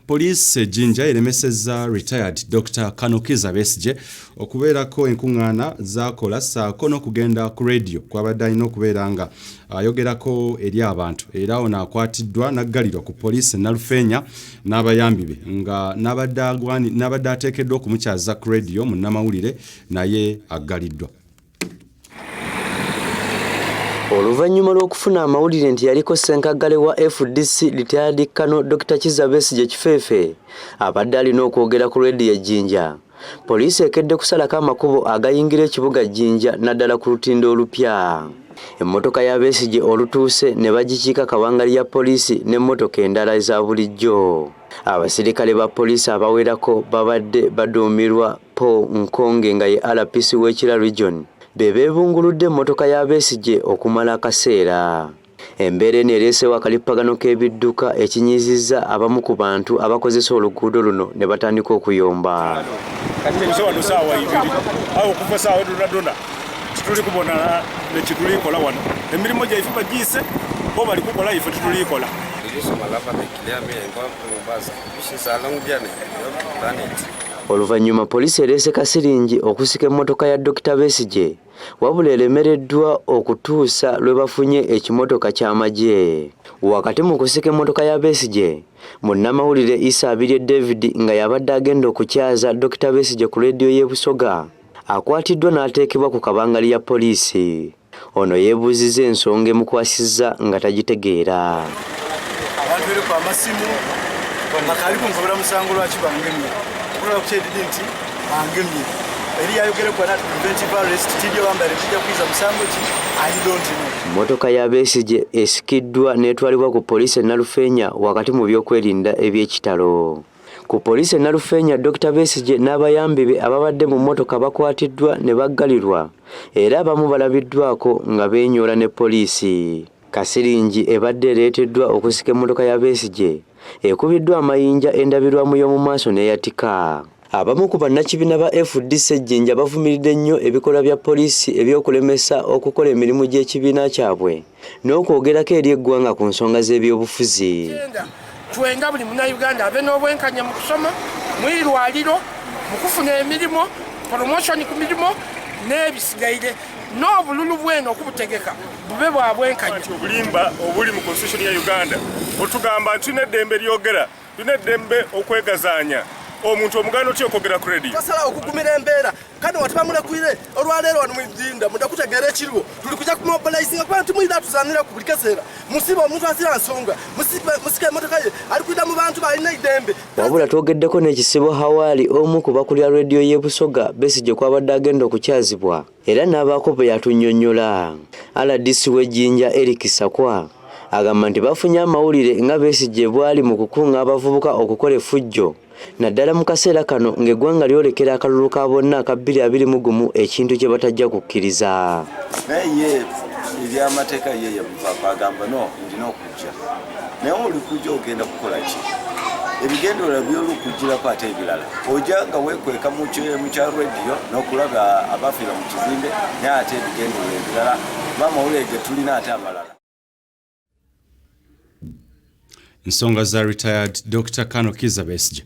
Police Jinja eremesezza retired Dr. Kano Kizza Besigye okubeerako enkuŋŋaana z'akola ssaako n'okugenda ku radio kw'abadde alina okubeera nga ayogerako eri abantu era ono akwatiddwa n'aggalirwa ku poliisi Nalufeenya n'abayambi be nga n'abadde ateekeddwa okumukyaza ku radio mu nnamawulire naye aggaliddwa. Oluvannyuma lw'okufuna amawulire nti yaliko ssenkaggale wa FDC retired Kano Dr. Kizza Besigye Kifeefe abadde alina okwogera ku radio Jinja. Poliisi ekedde kusalako amakubo agayingira ekibuga Jinja naddala ku lutindo olupya. Emmotoka ya Besigye olutuuse ne bagikiika kawangali ya poliisi n'emmotoka endala eza bulijjo. Abasirikale ba poliisi abawerako babadde baduumirwa Paul Nkonge nga ye RPC w'Ekira Region beebunguludde emmotoka ya Besigye okumala akaseera. Embeera eno ereesewo akalippagano k'ebidduka ekinyizizza abamu ku bantu abakozesa oluguudo luno ne batandika okuyomba. Tuli kubona nekituli kola wano emirimu gyaife bagiise bo bali kukola ife tutuli kola. Oluvannyuma poliisi ereese kasiringi okusika emmotoka ya Dr. Besigye wabula eremereddwa okutuusa lwe bafunye ekimotoka ky'amagye. Wakati mu kusika emmotoka ya Besigye munnamawulire Issa Abirye David nga yabadde agenda okukyaza Dr. Besigye ku leediyo y'e Busoga akwatiddwa n'ateekebwa ku kabangali ya poliisi. Ono yeebuuzizza ensonga emukwasizza nga tagitegeera. Abantu bali ku amasimu bakali kunkobera musango lwaki bangemye kukola kukyedidi nti bangemye eri yayogere kwa nati preventive arrest tidio wambale kujja kwiza musango ki I don't know. Mmotoka ya Besigye esikiddwa n'etwalibwa ku poliisi e Nalufeenya wakati mu by'okwerinda eby'ekitalo. Ku poliisi e Nalufeenya Dr. Besigye n'abayambi be ababadde mu mmotoka bakwatiddwa ne baggalirwa era abamu balabiddwako nga beenyoola ne poliisi. Kasiringi ebadde ereeteddwa okusika emmotoka ya Besigye ekubiddwa amayinja endabirwamu y'omu maaso n'eyatika. Abamu ku bannakibiina ba FDC Jinja bavumiridde nnyo ebikolwa bya poliisi eby'okulemesa okukola emirimu gy'ekibiina kyabwe n'okwogerako eri eggwanga ku nsonga z'ebyobufuzi. Twenga buli Munnayuganda abe n'obwenkanya mu kusoma, mwirwaliro, mu kufuna emirimu, promotion ku mirimu n'ebisigaire n'obululu bweno okubutegeka bube bwa bwenkanya. Obulimba obuli mu constitution ya Uganda otugamba nti tulina eddembe lyogera, tulina eddembe okwegazaanya. Omuntu omuganda otya okwogera ku radio. Twasala okugumira embeera kandi watubamulekuire olwaleero wano mwidinda mudakutegeera ekiriwo tuli kujja kumobilizinga kuba nti mwida tuzanira ku buli kaseera musiba omuntu asira nsonga musika emmotoka ye ali kwida mu bantu balina eddembe. Wabula twogeddeko n'ekisibo Hawaali omu ku bakulira radio y'e Busoga Besigye kwabadde agenda okukyazibwa era n'abaako bwe yatunnyonnyola. RDC w'Ejjinja Eric Sakwa agamba nti bafunye amawulire nga Besigye bwali mu kukunga abavubuka okukola effujjo naddala mu kaseera kano ng'eggwanga lyolekera akalulu ka bonna aka 2021 ekintu kye batajja kukkiriza. Naye eby'amateeka ye yamuvaako agamba no ndina okujja naye olukujja ogenda kukola ki? Ebigendererwa by'olukujjirako ate ebirala ojja nga weekweka mu kya radio n'okulaba abafiira mu kizimbe naye ate ebigendererwa ebirala bamawulire ge tulina ate amalala. Nsonga za retired Dr. Kano Kizza Besigye.